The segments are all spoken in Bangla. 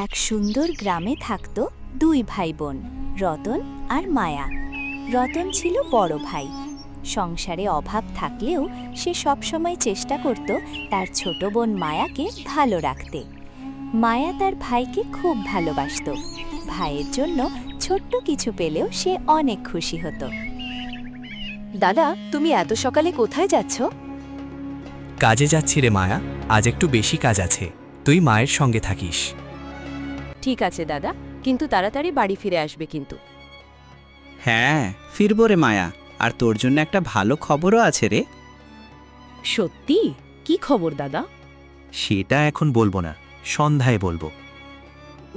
এক সুন্দর গ্রামে থাকত দুই ভাই বোন, রতন আর মায়া। রতন ছিল বড় ভাই। সংসারে অভাব থাকলেও সে সবসময় চেষ্টা করত তার ছোট বোন মায়াকে ভালো রাখতে। মায়া তার ভাইকে খুব ভালোবাসত। ভাইয়ের জন্য ছোট্ট কিছু পেলেও সে অনেক খুশি হতো। দাদা, তুমি এত সকালে কোথায় যাচ্ছ? কাজে যাচ্ছি রে মায়া, আজ একটু বেশি কাজ আছে, তুই মায়ের সঙ্গে থাকিস। ঠিক আছে দাদা, কিন্তু তাড়াতাড়ি বাড়ি ফিরে আসবে কিন্তু। হ্যাঁ, ফিরবো রে মায়া। আর তোর জন্য একটা ভালো খবরও আছে রে। সত্যি? কি খবর দাদা? সেটা এখন বলবো না, সন্ধ্যায় বলবো।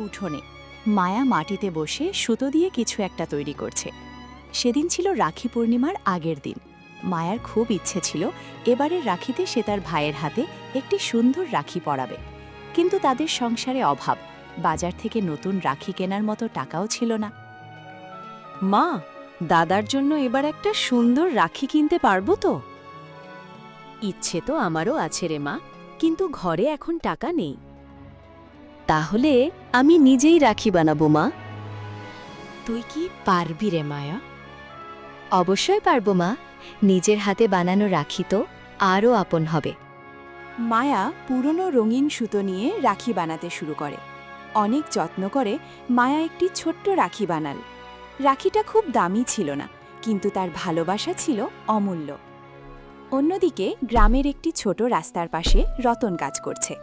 উঠোনে মায়া মাটিতে বসে সুতো দিয়ে কিছু একটা তৈরি করছে। সেদিন ছিল রাখি পূর্ণিমার আগের দিন। মায়ার খুব ইচ্ছে ছিল এবারের রাখিতে সে তার ভাইয়ের হাতে একটি সুন্দর রাখি পরাবে, কিন্তু তাদের সংসারে অভাব। বাজার থেকে নতুন রাখি কেনার মতো টাকাও ছিল না। মা, দাদার জন্য এবার একটা সুন্দর রাখি কিনতে পারবো তো? ইচ্ছে তো আমারও আছে রে মা, কিন্তু ঘরে এখন টাকা নেই। তাহলে আমি নিজেই রাখি বানাবো মা। তুই কি পারবি রে মায়া? অবশ্যই পারবো মা, নিজের হাতে বানানো রাখি তো আরও আপন হবে। মায়া পুরনো রঙিন সুতো নিয়ে রাখি বানাতে শুরু করে। অনেক যত্ন করে মায়া একটি ছোট্ট রাখি বানাল। রাখিটা খুব দামি ছিল না, কিন্তু তার ভালোবাসা ছিল অমূল্য। অন্যদিকে গ্রামের একটি ছোট রাস্তার পাশে রতন কাজ করছে,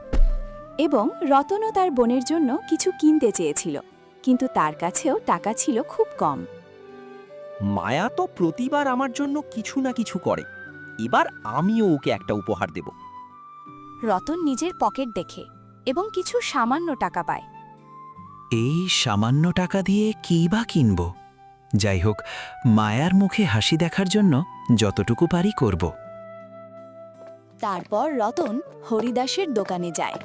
এবং রতনও তার বোনের জন্য কিছু কিনতে চেয়েছিল, কিন্তু তার কাছেও টাকা ছিল খুব কম। মায়া তো প্রতিবার আমার জন্য কিছু না কিছু করে, এবার আমিও ওকে একটা উপহার দেব। রতন নিজের পকেট দেখে এবং কিছু সামান্য টাকা পায়। এই সামান্য টাকা দিয়ে কী বা কিনব? যাই হোক, মায়ার মুখে হাসি দেখার জন্য যতটুকু পারি করব। তারপর রতন হরিদাসের দোকানে যায়।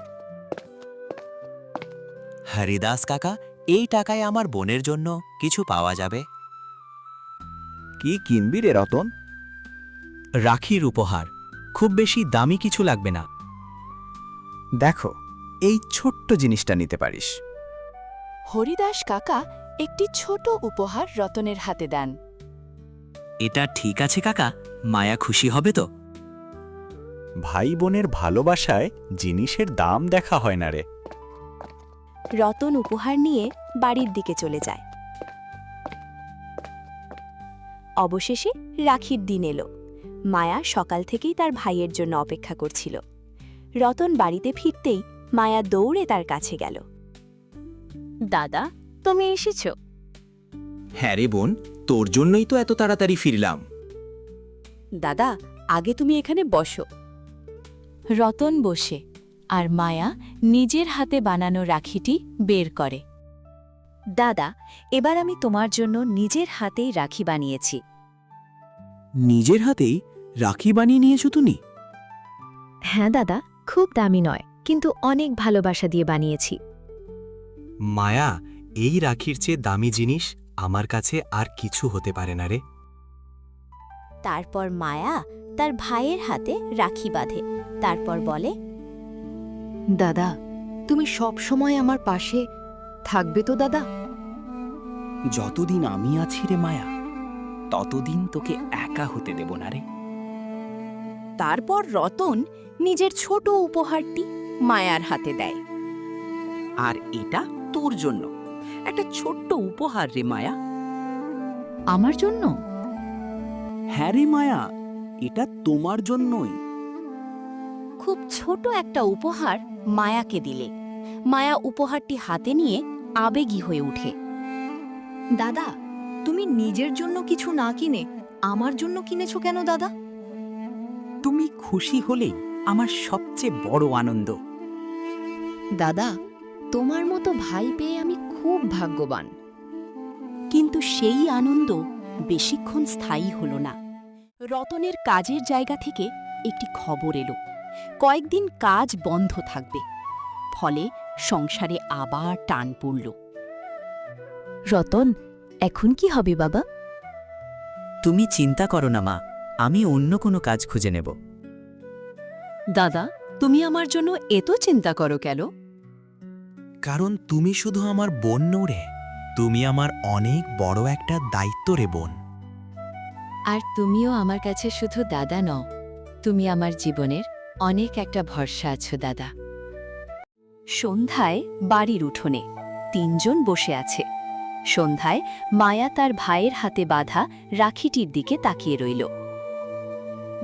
হরিদাস কাকা, এই টাকায় আমার বোনের জন্য কিছু পাওয়া যাবে? কি কিনবি রে রতন? রাখির উপহার, খুব বেশি দামি কিছু লাগবে না। দেখো, এই ছোট্ট জিনিসটা নিতে পারিস। হরিদাস কাকা একটি ছোট উপহার রতনের হাতে দেন। এটা ঠিক আছে কাকা, মায়া খুশি হবে তো? ভাই বোনের ভালোবাসায় জিনিসের দাম দেখা হয় না রে। রতন উপহার নিয়ে বাড়ির দিকে চলে যায়। অবশেষে রাখির দিন এলো। মায়া সকাল থেকেই তার ভাইয়ের জন্য অপেক্ষা করছিল। রতন বাড়িতে ফিরতেই মায়া দৌড়ে তার কাছে গেল। দাদা, তুমি এসেছ? হ্যাঁ রে বোন, তোর জন্যই তো এত তাড়াতাড়ি ফিরলাম। দাদা, আগে তুমি এখানে বসো। রতন বসে, আর মায়া নিজের হাতে বানানো রাখিটি বের করে। দাদা, এবার আমি তোমার জন্য নিজের হাতেই রাখি বানিয়েছি। নিজের হাতেই রাখি বানিয়ে নিয়েছো তুমি? হ্যাঁ দাদা, খুব দামি নয়, কিন্তু অনেক ভালোবাসা দিয়ে বানিয়েছি। মায়া, এই রাখির চেয়ে দামি জিনিস আমার কাছে আর কিছু হতে পারে না রে। তারপর মায়া তার ভাইয়ের হাতে রাখি বাঁধে। তারপর বলে, দাদা, তুমি সব সময় আমার পাশে থাকবে তো দাদা? যতদিন আমি আছি রে মায়া, ততদিন তোকে একা হতে দেব না রে। তারপর রতন নিজের ছোট উপহারটি মায়ার হাতে দেয়। আর এটা তোর জন্য একটা ছোট্ট উপহার রে মায়া। আমার জন্য? হ্যাঁ রে মায়া, এটা তোমার জন্যই। খুব ছোট একটা উপহার মায়াকে দিলে মায়া উপহারটি হাতে নিয়ে আবেগী হয়ে ওঠে। দাদা, তুমি নিজের জন্য কিছু না কিনে আমার জন্য কিনেছো কেন দাদা? তুমি খুশি হলেই আমার সবচেয়ে বড় আনন্দ। দাদা, তোমার মতো ভাই পেয়ে আমি খুব ভাগ্যবান। কিন্তু সেই আনন্দ বেশিক্ষণ স্থায়ী হল না। রতনের কাজের জায়গা থেকে একটি খবর এলো, কয়েকদিন কাজ বন্ধ থাকবে। ফলে সংসারে আবার টান পড়ল। রতন, এখন কি হবে বাবা? তুমি চিন্তা করো না মা, আমি অন্য কোনো কাজ খুঁজে নেব। দাদা, তুমি আমার জন্য এত চিন্তা করো কেন? কারণ তুমি শুধু আমার বোন নও রে, তুমি আমার অনেক বড় একটা দায়িত্ব রে বোন। আর তুমিও আমার কাছে শুধু দাদা নও, তুমি আমার জীবনের অনেক একটা ভরসা আছো দাদা। সন্ধ্যায় বাড়ির উঠোনে তিনজন বসে আছে। সন্ধ্যায় মায়া তার ভাইয়ের হাতে বাঁধা রাখিটির দিকে তাকিয়ে রইল।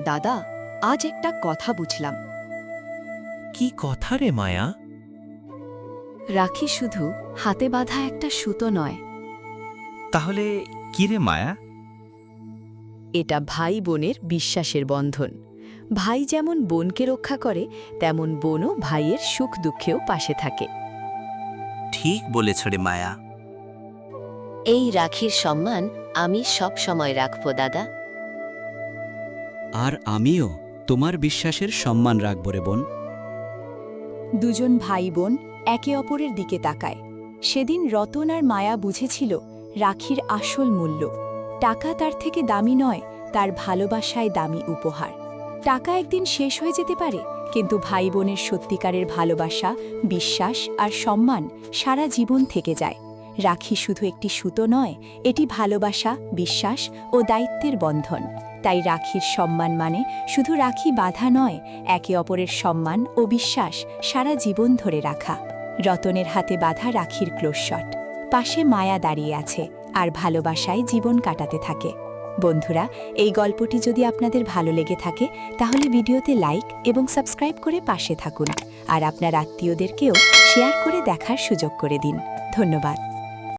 দাদা, আজ একটা কথা বুঝলাম। কি কথা রে মায়া? রাখি শুধু হাতে বাঁধা একটা সুতো নয়, তাহলে কি রে মায়া? এটা ভাই বোনের বিশ্বাসের বন্ধন। ভাই যেমন বোনকে রক্ষা করে, তেমন বোনও ভাইয়ের সুখ দুঃখেও পাশে থাকে। ঠিক বলেছ রে মায়া। এই রাখির সম্মান আমি সব সময় রাখব দাদা। আর আমিও তোমার বিশ্বাসের সম্মান রাখব রে বোন। দুজন ভাই বোন একে অপরের দিকে তাকায়। সেদিন রতন আর মায়া বুঝেছিল রাখির আসল মূল্য। টাকা তার থেকে দামি নয়, তার ভালোবাসায় দামি উপহার। টাকা একদিন শেষ হয়ে যেতে পারে, কিন্তু ভাই বোনের সত্যিকারের ভালোবাসা, বিশ্বাস আর সম্মান সারা জীবন থেকে যায়। রাখি শুধু একটি সুতো নয়, এটি ভালোবাসা, বিশ্বাস ও দায়িত্বের বন্ধন। তাই রাখির সম্মান মানে শুধু রাখি বাঁধা নয়, একে অপরের সম্মান ও বিশ্বাস সারা জীবন ধরে রাখা। রতনের হাতে বাঁধা রাখির ক্লোজশট, পাশে মায়া দাঁড়িয়ে আছে আর ভালোবাসায় জীবন কাটাতে থাকে। বন্ধুরা, এই গল্পটি যদি আপনাদের ভালো লেগে থাকে তাহলে ভিডিওতে লাইক এবং সাবস্ক্রাইব করে পাশে থাকুন, আর আপনার আত্মীয়দেরকেও শেয়ার করে দেখার সুযোগ করে দিন। ধন্যবাদ।